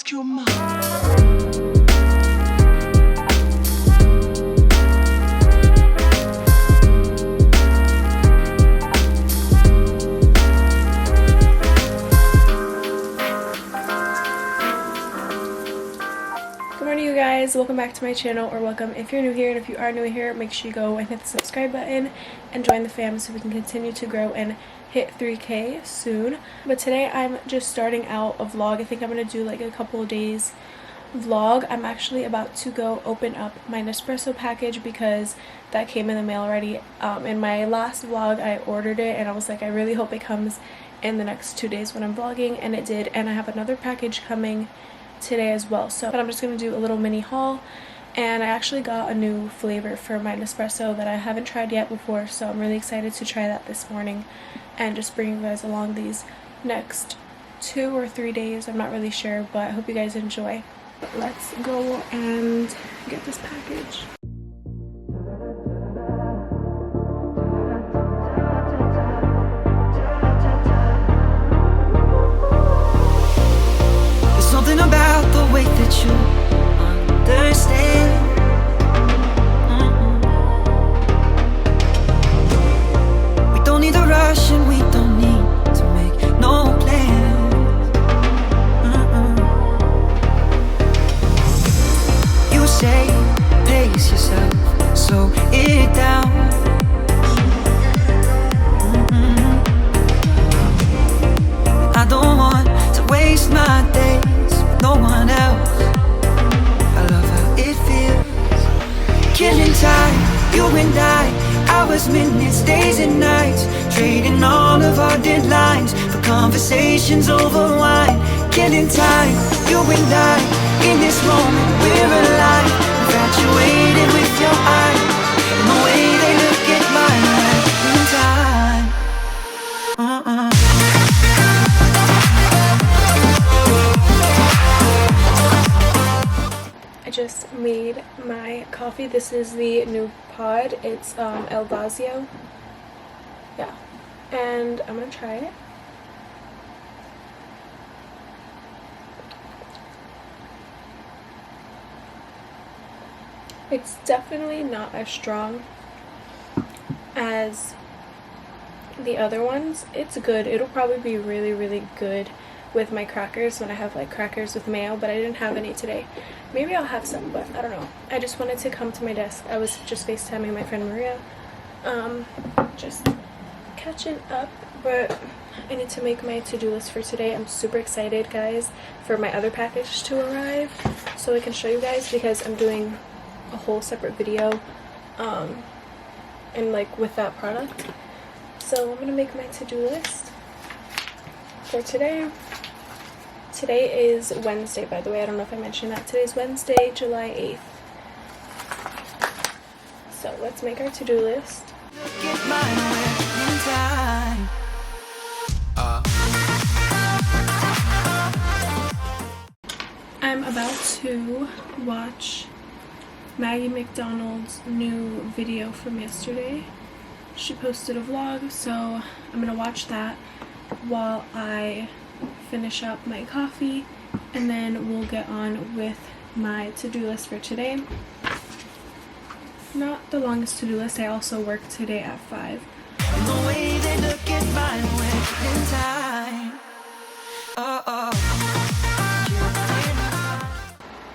lost your mind. Good morning, you guys. Welcome back to my channel, or welcome if you're new here, and if you are new here, make sure you go and hit the subscribe button and join the fam so we can continue to grow and hit 3K soon. But today I'm just starting out a vlog. I think I'm gonna do like a couple of days vlog. I'm actually about to go open up my Nespresso package because that came in the mail already. In my last vlog I ordered it and I was like, I really hope it comes in the next 2 days when I'm vlogging, and it did. And I have another package coming today as well, but I'm just gonna do a little mini haul. And I actually got a new flavor for my Nespresso that I haven't tried yet before, so I'm really excited to try that this morning and just bring you guys along these next 2 or 3 days. I'm not really sure, but I hope you guys enjoy. But let's go and get this package. There's something about the way that you understand. We don't need a rush and we don't need to make no plans. You say pace yourself, slow it down. I don't want to waste my days with no one else. I love how it feels. Killing time, you and I, hours, minutes, days and nights, trading all of our deadlines for conversations over wine. Killing time, you and I, in this moment we're alive. Infatuated with your eyes and the way they look at mine. In time, I just made my coffee. This is the new pod. It's El Vazio. Yeah. And I'm gonna try it. It's definitely not as strong as the other ones. It's good. It'll probably be really, really good with my crackers when I have like crackers with mayo, but I didn't have any today. Maybe I'll have some, but I don't know. I just wanted to come to my desk. I was just FaceTiming my friend Maria, just catching up, but I need to make my to-do list for today. I'm super excited, guys, for my other package to arrive so I can show you guys, because I'm doing a whole separate video and like with that product. So I'm gonna make my to-do list for today. Today is Wednesday, by the way. I don't know if I mentioned that. Today's Wednesday, July 8th. So let's make our to-do list. I'm about to watch Maggie McDonald's new video from yesterday. She posted a vlog, so I'm gonna watch that while I finish up my coffee, and then we'll get on with my to-do list for today. Not the longest to-do list. I also work today at 5. The way they look at mine in time.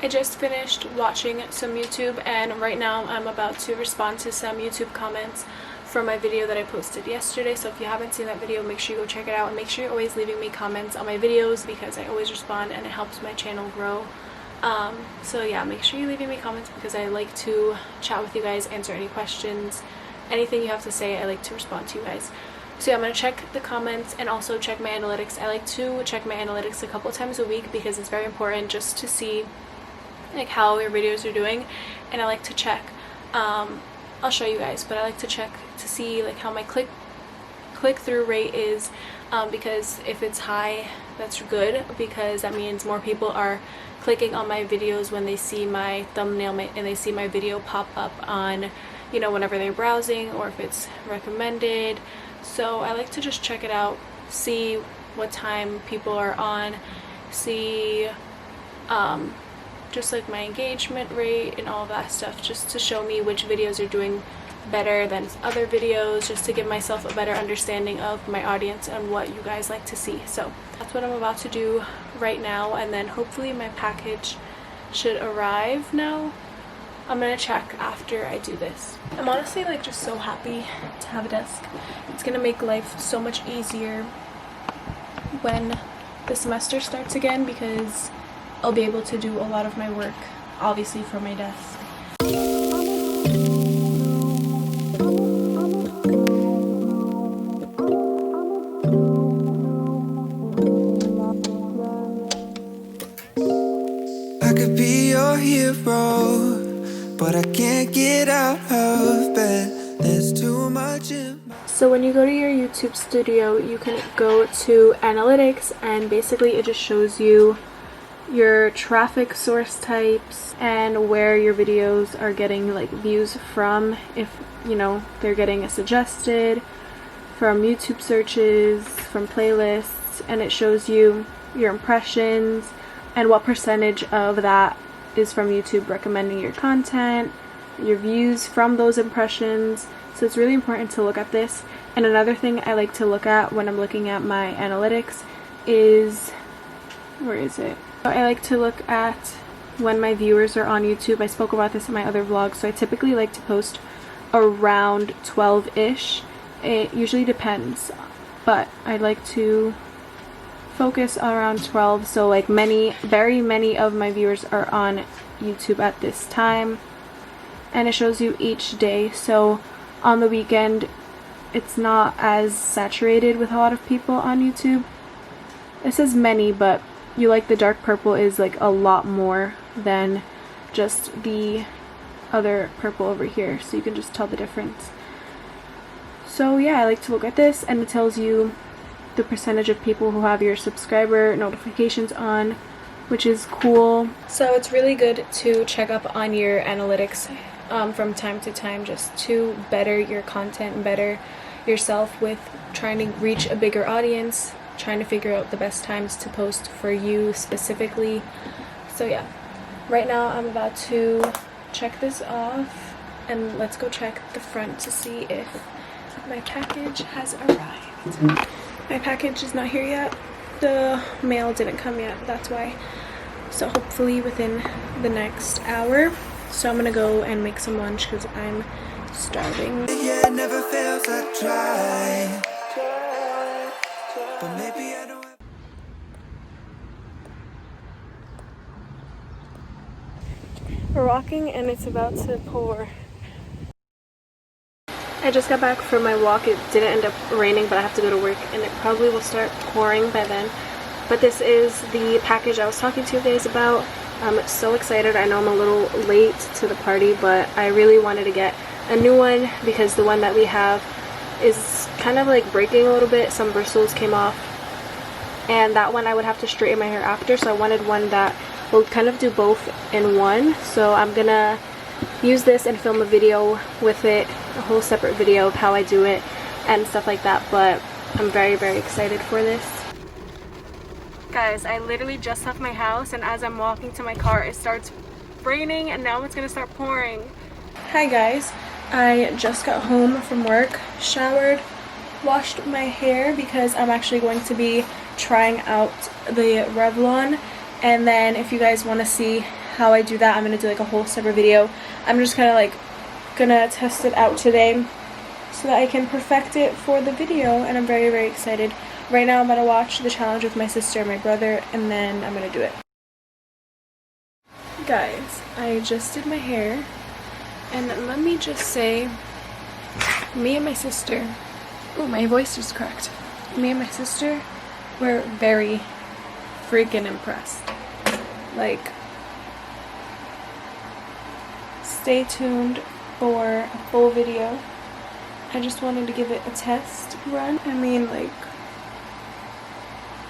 I just finished watching some YouTube, and right now I'm about to respond to some YouTube comments from my video that I posted yesterday. So if you haven't seen that video, make sure you go check it out, and make sure you're always leaving me comments on my videos because I always respond and it helps my channel grow. So yeah, make sure you're leaving me comments because I like to chat with you guys, answer any questions, anything you have to say. I like to respond to you guys. So yeah, I'm gonna check the comments and also check my analytics. I like to check my analytics a couple times a week because it's very important just to see like how your videos are doing, and I like to check I'll show you guys, but I like to check to see like how my click-through rate is, because if it's high, that's good, because that means more people are clicking on my videos when they see my thumbnail and they see my video pop up on, you know, whenever they're browsing, or if it's recommended. So I like to just check it out, see what time people are on, see just like my engagement rate and all that stuff, just to show me which videos are doing better than other videos, just to give myself a better understanding of my audience and what you guys like to see. So that's what I'm about to do right now, and then hopefully my package should arrive now. I'm gonna check after I do this. I'm honestly like just so happy to have a desk. It's gonna make life so much easier when the semester starts again, because I'll be able to do a lot of my work obviously from my desk. I could be your hero, but I can't get out of bed. There's too much in my... So when you go to your YouTube studio, you can go to analytics, and basically it just shows you your traffic source types and where your videos are getting like views from, if you know they're getting suggested from YouTube searches, from playlists, and it shows you your impressions and what percentage of that is from YouTube recommending your content, your views from those impressions. So it's really important to look at this. And another thing I like to look at when I'm looking at my analytics is, where is it? I like to look at when my viewers are on YouTube. I spoke about this in my other vlog, so I typically like to post around 12-ish. It usually depends, but I like to focus around 12, so like very many of my viewers are on YouTube at this time, and it shows you each day. So on the weekend it's not as saturated with a lot of people on YouTube. It says many, but you like the dark purple is like a lot more than just the other purple over here, so you can just tell the difference. So yeah, I like to look at this, and it tells you the percentage of people who have your subscriber notifications on, which is cool. So it's really good to check up on your analytics from time to time, just to better your content and better yourself with trying to reach a bigger audience, trying to figure out the best times to post for you specifically. So yeah, right now I'm about to check this off, and let's go check the front to see if my package has arrived. My package is not here yet. The mail didn't come yet, that's why. So hopefully within the next hour. So I'm gonna go and make some lunch because I'm starving. Yeah, it never fails, I try. But maybe I don't... We're walking and it's about to pour. I just got back from my walk. It didn't end up raining, but I have to go to work and it probably will start pouring by then. But this is the package I was talking to you guys about. I'm so excited. I know I'm a little late to the party, but I really wanted to get a new one because the one that we have is kind of like breaking a little bit. Some bristles came off, and that one I would have to straighten my hair after, so I wanted one that will kind of do both in one. So I'm gonna use this and film a video with it, a whole separate video of how I do it and stuff like that. But I'm very, very excited for this. Guys, I literally just left my house, and as I'm walking to my car it starts raining, and now it's gonna start pouring. Hi guys, I just got home from work, showered, washed my hair because I'm actually going to be trying out the Revlon, and then if you guys want to see how I do that, I'm gonna do like a whole separate video. I'm just kind of like gonna test it out today so that I can perfect it for the video, and I'm very, very excited. Right now I'm gonna watch the challenge with my sister and my brother, and then I'm gonna do it. Guys, I just did my hair, and let me just say, me and my sister, oh, my voice just cracked. Me and my sister were very freaking impressed. Like, stay tuned for a full video. I just wanted to give it a test run. I mean, like,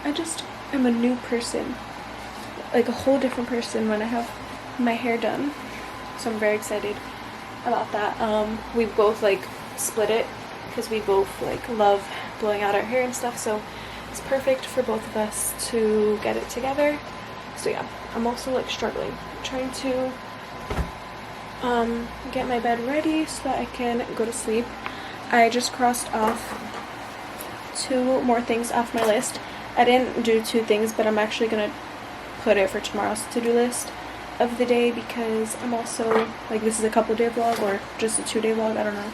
I just am a new person, like a whole different person when I have my hair done. So I'm very excited about that. We both like split it because we both like love blowing out our hair and stuff, so it's perfect for both of us to get it together. So yeah, I'm also like struggling. I'm trying to get my bed ready so that I can go to sleep. I just crossed off 2 more things off my list. I didn't do 2 things, but I'm actually gonna put it for tomorrow's to-do list of the day, because I'm also like, this is a couple day vlog or just a 2-day vlog, I don't know.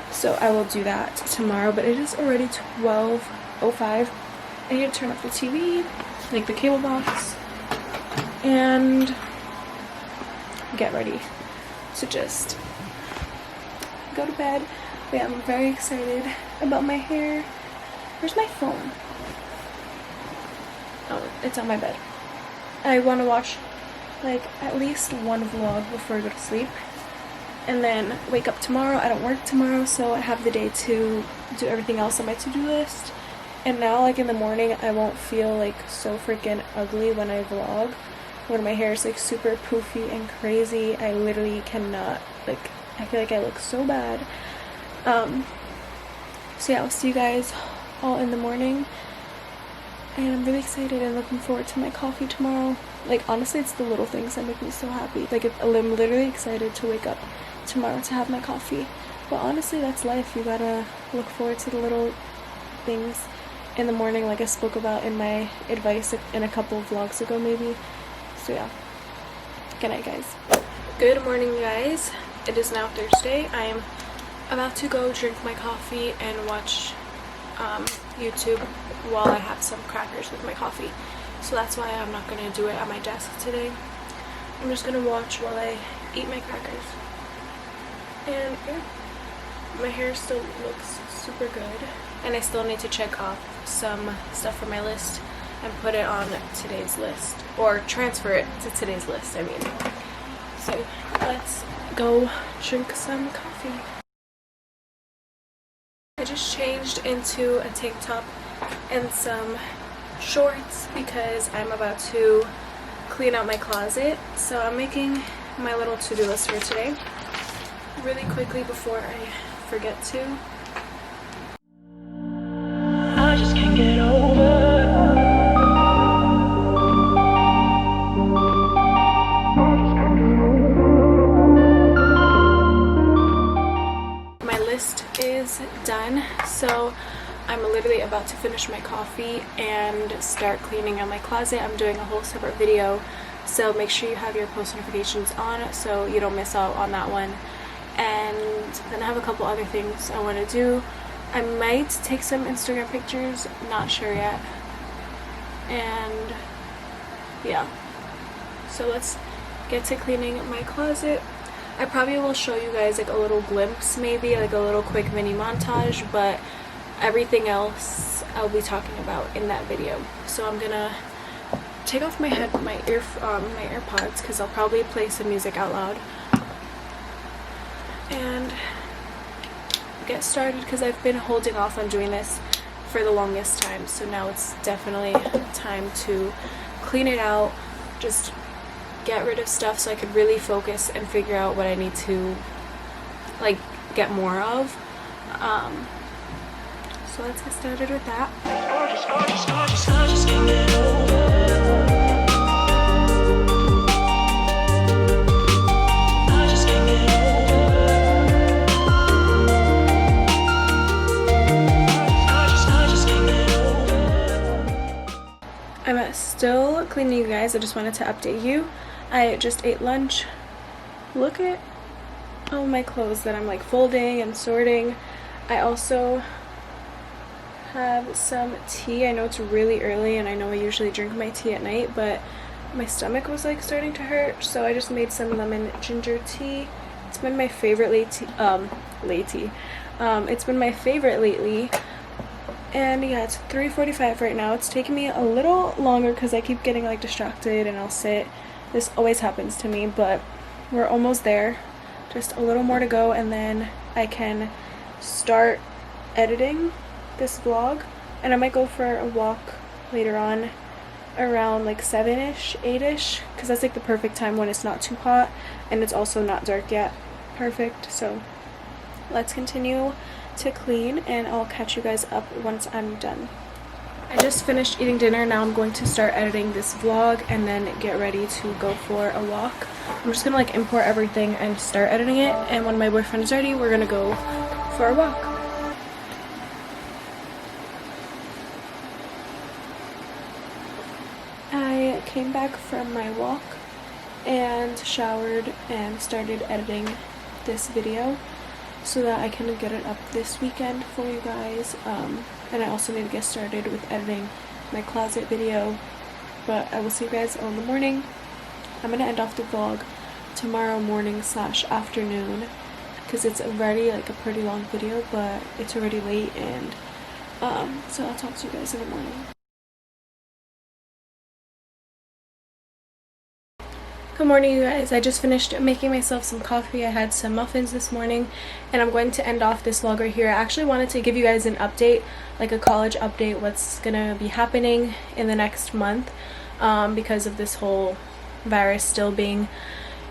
So I will do that tomorrow, but it is already 12:05. I need to turn off the TV, like the cable box, and get ready to just go to bed. But yeah, I'm very excited about my hair. Where's my phone? Oh, it's on my bed. I want to watch like at least 1 vlog before I go to sleep, and then wake up tomorrow. I don't work tomorrow, so I have the day to do everything else on my to-do list. And now, like in the morning, I won't feel like so freaking ugly when I vlog, when my hair is like super poofy and crazy. I literally cannot, like, I feel like I look so bad. So yeah, I'll see you guys all in the morning, and I'm really excited and looking forward to my coffee tomorrow. Like, honestly, it's the little things that make me so happy. Like, I'm literally excited to wake up tomorrow to have my coffee. But honestly, that's life. You gotta look forward to the little things in the morning, like I spoke about in my advice in a couple of vlogs ago maybe. So yeah, good night guys. Good morning guys. It is now Thursday. I am about to go drink my coffee and watch YouTube while I have some crackers with my coffee. So that's why I'm not gonna do it at my desk today. I'm just gonna watch while I eat my crackers. And yeah, my hair still looks super good, and I still need to check off some stuff from my list and put it on today's list, or transfer it to today's list, I mean. So let's go drink some coffee. I just changed into a tank top and some shorts because I'm about to clean out my closet. So I'm making my little to-do list for today really quickly before I forget to. I just can't get over. My list is done, so I'm literally about to finish my coffee and start cleaning out my closet. I'm doing a whole separate video, so make sure you have your post notifications on so you don't miss out on that one. And then I have a couple other things I want to do. I might take some Instagram pictures, not sure yet. And yeah, so let's get to cleaning my closet. I probably will show you guys like a little glimpse, maybe like a little quick mini montage, but everything else I'll be talking about in that video. So I'm gonna take off my AirPods because I'll probably play some music out loud and get started, because I've been holding off on doing this for the longest time. So now it's definitely time to clean it out, just get rid of stuff so I could really focus and figure out what I need to like get more of. So let's get started with that. I'm still cleaning, you guys. I just wanted to update you. I just ate lunch. Look at all my clothes that I'm like folding and sorting. I also have some tea. I know it's really early and I know I usually drink my tea at night, but my stomach was like starting to hurt, so I just made some lemon ginger tea. It's been my favorite it's been my favorite lately. And yeah, it's 3:45 right now. It's taking me a little longer because I keep getting like distracted and I'll sit. This always happens to me, but we're almost there. Just a little more to go, and then I can start editing this vlog. And I might go for a walk later on around like 7-ish, 8-ish, because that's like the perfect time when it's not too hot and it's also not dark yet. Perfect. So let's continue to clean and I'll catch you guys up once I'm done. I just finished eating dinner. Now I'm going to start editing this vlog and then get ready to go for a walk. I'm just gonna like import everything and start editing it, and when my boyfriend is ready, we're gonna go for a walk. I came back from my walk and showered and started editing this video so that I can get it up this weekend for you guys. And I also need to get started with editing my closet video, but I will see you guys all in the morning. I'm gonna end off the vlog tomorrow morning / afternoon because it's already like a pretty long video, but it's already late, and so I'll talk to you guys in the morning. Good morning, you guys. I just finished making myself some coffee. I had some muffins this morning, and I'm going to end off this vlog right here. I actually wanted to give you guys an update, like a college update, what's gonna be happening in the next month, because of this whole virus still being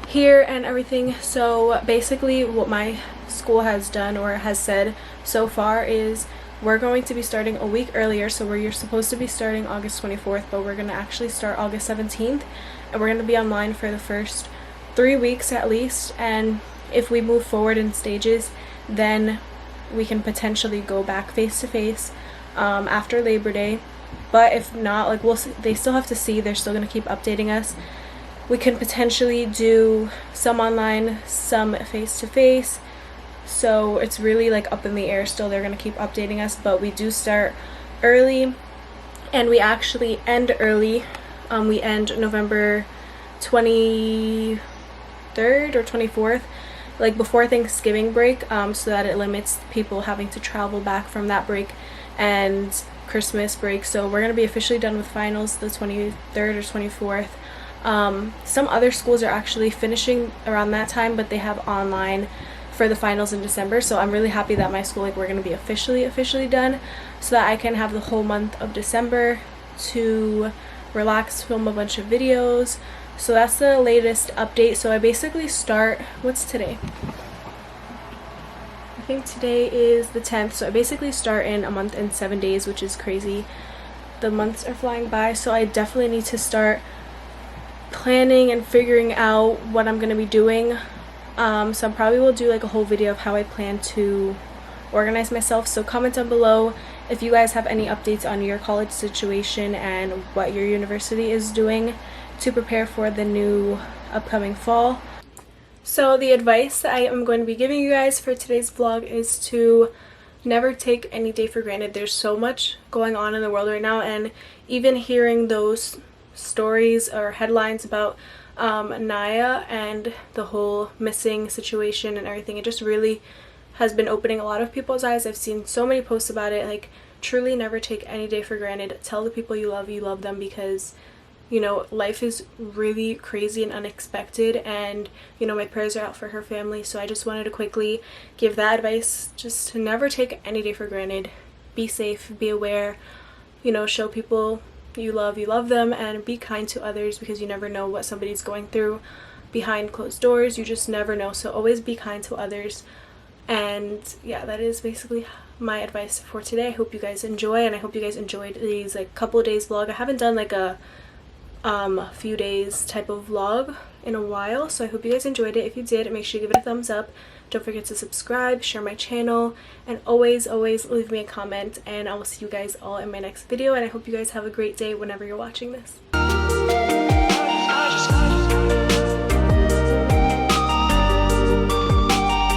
here and everything. So basically what my school has done or has said so far is we're going to be starting a week earlier. So you're supposed to be starting August 24th, but we're going to actually start August 17th, and we're going to be online for the first 3 weeks at least. And if we move forward in stages, then we can potentially go back face to face after Labor Day. But if not, like they still have to see. They're still going to keep updating us. We can potentially do some online, some face to face. So it's really like up in the air still. They're going to keep updating us, but we do start early, and we actually end early. We end November 23rd or 24th, like before Thanksgiving break, so that it limits people having to travel back from that break and Christmas break. So we're going to be officially done with finals the 23rd or 24th. Some other schools are actually finishing around that time, but they have online for the finals in December. So I'm really happy that my school, like, we're going to be officially done, so that I can have the whole month of December to relax, film a bunch of videos. So that's the latest update. So I basically start, what's today? I think today is the 10th. So I basically start in a month and 7 days, which is crazy. The months are flying by, so I definitely need to start planning and figuring out what I'm going to be doing. So I probably will do like a whole video of how I plan to organize myself. So comment down below if you guys have any updates on your college situation and what your university is doing to prepare for the new upcoming fall. So the advice that I am going to be giving you guys for today's vlog is to never take any day for granted. There's so much going on in the world right now, and even hearing those stories or headlines about Naya and the whole missing situation and everything, it just really has been opening a lot of people's eyes. I've seen so many posts about it. Like, truly never take any day for granted. Tell the people you love them, because you know, life is really crazy and unexpected, and you know, my prayers are out for her family. So I just wanted to quickly give that advice, just to never take any day for granted. Be safe, be aware, you know, show people you love them, and be kind to others, because you never know what somebody's going through behind closed doors. You just never know. So always be kind to others. And yeah, that is basically my advice for today. I hope you guys enjoy, and I hope you guys enjoyed these like couple of days vlog. I haven't done like a few days type of vlog in a while, so I hope you guys enjoyed it. If you did, make sure you give it a thumbs up. Don't forget to subscribe, share my channel, and always leave me a comment, and I will see you guys all in my next video. And I hope you guys have a great day whenever you're watching this.